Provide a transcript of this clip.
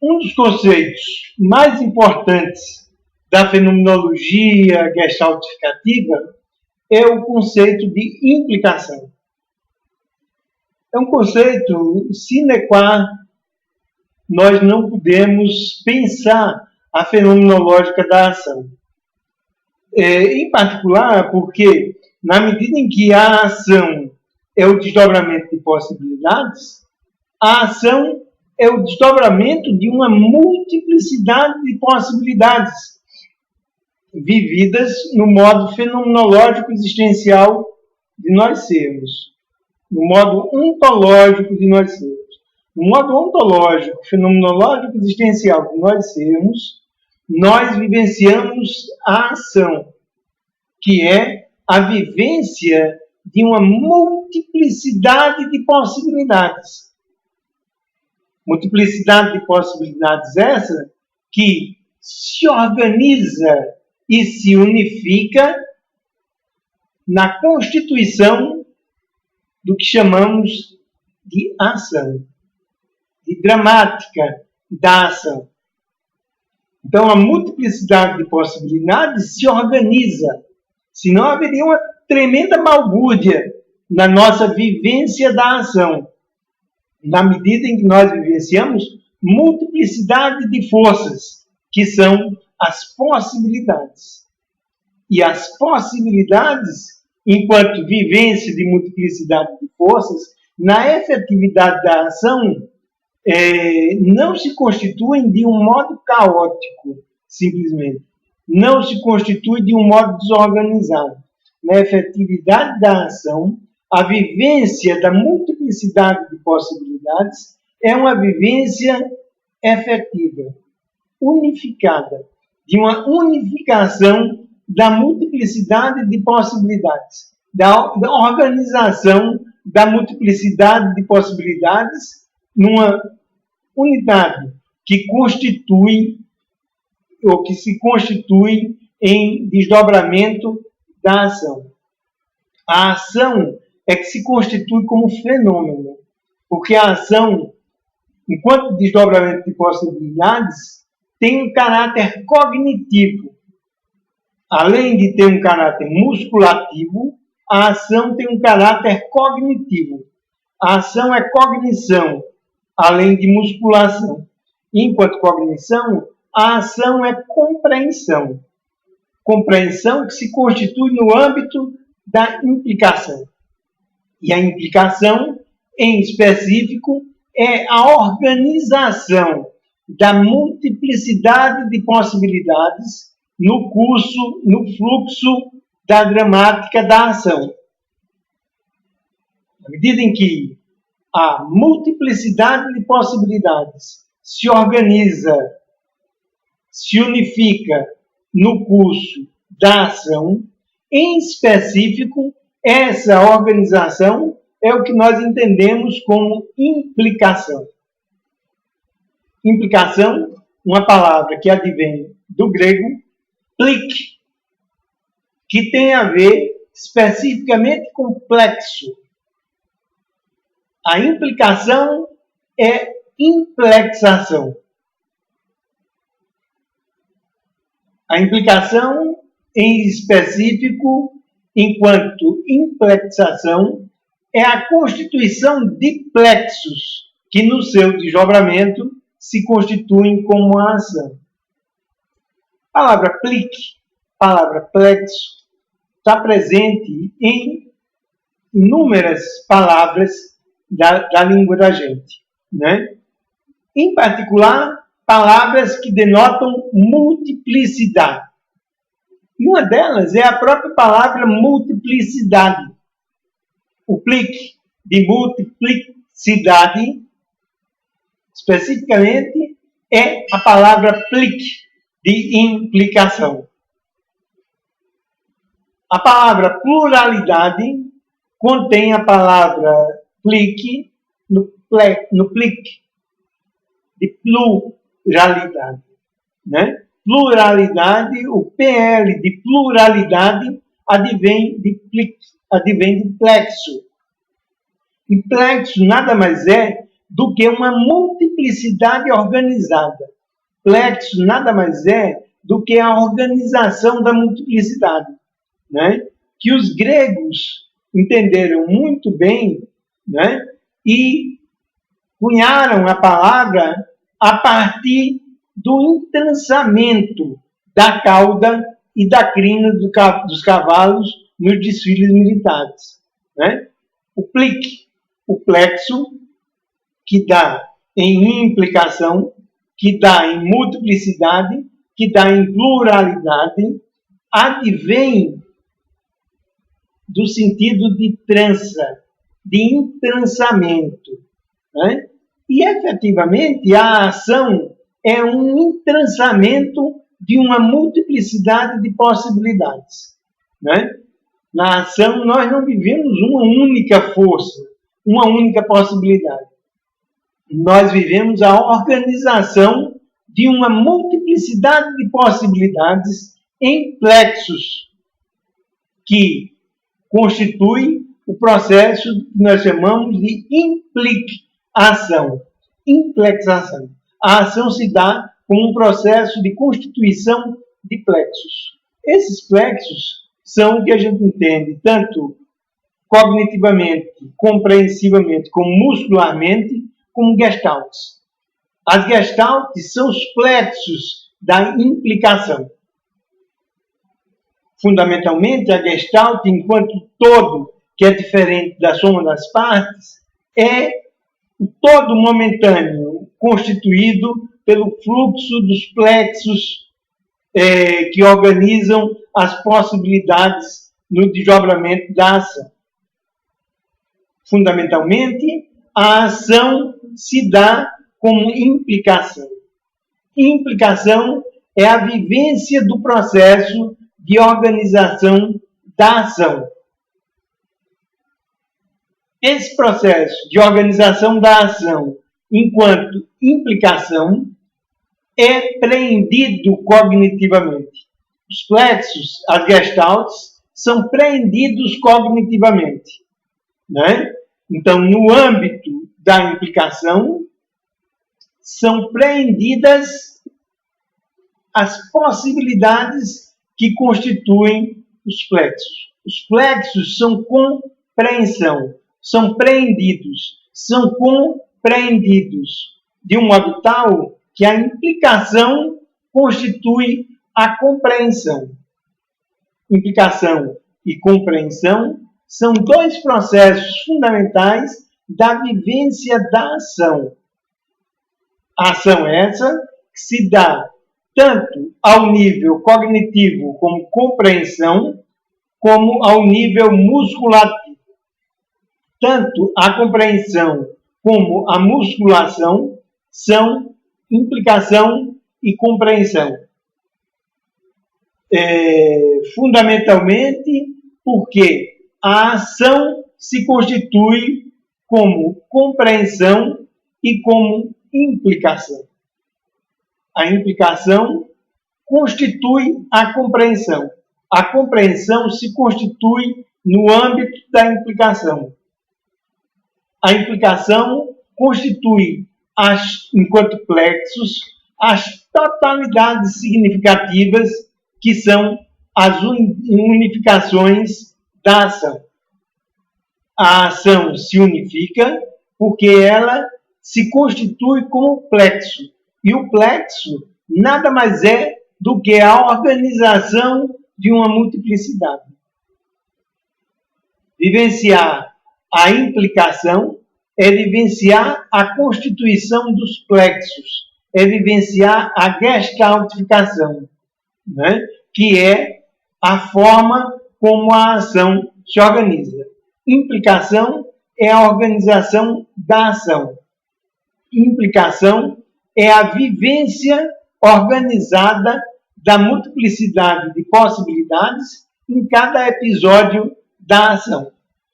Um dos conceitos mais importantes da fenomenologia gestaltificativa é o conceito de implicação. É um conceito sine qua nós não podemos pensar a fenomenológica da ação. Em particular, porque na medida em que a ação é o desdobramento de possibilidades, a ação é o desdobramento de uma multiplicidade de possibilidades vividas no modo fenomenológico existencial de nós sermos, no modo ontológico de nós sermos. No modo ontológico, fenomenológico existencial de nós sermos, nós vivenciamos a ação, que é a vivência de uma multiplicidade de possibilidades. Multiplicidade de possibilidades essa que se organiza e se unifica na constituição do que chamamos de ação, de dramática da ação. Então, a multiplicidade de possibilidades se organiza, senão haveria uma tremenda balbúrdia na nossa vivência da ação, na medida em que nós vivenciamos multiplicidade de forças, que são as possibilidades. E as possibilidades, enquanto vivência de multiplicidade de forças, na efetividade da ação, não se constituem de um modo caótico, simplesmente. Não se constitui de um modo desorganizado. Na efetividade da ação, a vivência da multiplicidade de possibilidades é uma vivência efetiva, unificada, de uma unificação da multiplicidade de possibilidades, da organização da multiplicidade de possibilidades numa unidade que constitui ou que se constitui em desdobramento da ação. A ação é que se constitui como fenômeno, porque a ação, enquanto desdobramento de possibilidades, tem um caráter cognitivo. Além de ter um caráter musculativo, a ação tem um caráter cognitivo. A ação é cognição, além de musculação. Enquanto cognição, a ação é compreensão. Compreensão que se constitui no âmbito da implicação. E a implicação, em específico, é a organização da multiplicidade de possibilidades no curso, no fluxo da gramática da ação. À medida em que a multiplicidade de possibilidades se organiza, se unifica no curso da ação, em específico, essa organização é o que nós entendemos como implicação. Implicação, uma palavra que advém do grego plik, que tem a ver especificamente com plexo. A implicação é implexação. A implicação, em específico, enquanto implexação, é a constituição de plexos, que no seu desdobramento se constituem como a ação. A palavra plik, palavra plexo, está presente em inúmeras palavras da língua da gente, né? Em particular, palavras que denotam multiplicidade. E uma delas é a própria palavra multiplicidade. O plik de multiplicidade, especificamente, é a palavra plik de implicação. A palavra pluralidade contém a palavra plik no plik de pluralidade, né? Pluralidade, o PL de pluralidade advém de plexo. E plexo nada mais é do que uma multiplicidade organizada. Plexo nada mais é do que a organização da multiplicidade, né? Que os gregos entenderam muito bem, né? E cunharam a palavra a partir do entrançamento da cauda e da crina dos cavalos nos desfiles militares, né? O plique, o plexo, que dá em implicação, que dá em multiplicidade, que dá em pluralidade, advém do sentido de trança, de entrançamento, né? E, efetivamente, a ação é um entrançamento de uma multiplicidade de possibilidades, né? Na ação, nós não vivemos uma única força, uma única possibilidade. Nós vivemos a organização de uma multiplicidade de possibilidades em plexos, que constitui o processo que nós chamamos de implicação. Implexação. A ação se dá como um processo de constituição de plexos. Esses plexos são o que a gente entende tanto cognitivamente, compreensivamente, como muscularmente, como gestaltes. As gestaltes são os plexos da implicação. Fundamentalmente, a gestalt, enquanto todo, que é diferente da soma das partes, é o todo momentâneo, constituído pelo fluxo dos plexos que organizam as possibilidades no desdobramento da ação. Fundamentalmente, a ação se dá como implicação. Implicação é a vivência do processo de organização da ação. Esse processo de organização da ação, enquanto implicação, é preendido cognitivamente. Os plexos, as gestaltes, são preendidos cognitivamente, né? Então, no âmbito da implicação, são preendidas as possibilidades que constituem os plexos. Os plexos são compreensão, são preendidos, são compreendidos de um modo tal que a implicação constitui a compreensão. Implicação e compreensão são dois processos fundamentais da vivência da ação. A ação é essa que se dá tanto ao nível cognitivo como compreensão, como ao nível musculativo. Tanto a compreensão como a musculação são implicação e compreensão. Fundamentalmente porque a ação se constitui como compreensão e como implicação. A implicação constitui a compreensão. A compreensão se constitui no âmbito da implicação. A implicação constitui, enquanto plexos, as totalidades significativas que são as unificações da ação. A ação se unifica porque ela se constitui como plexo. E o plexo nada mais é do que a organização de uma multiplicidade. Vivenciar a implicação é vivenciar a constituição dos plexos, é vivenciar a gestaltificação, né? Que é a forma como a ação se organiza. Implicação é a organização da ação. Implicação é a vivência organizada da multiplicidade de possibilidades em cada episódio da ação.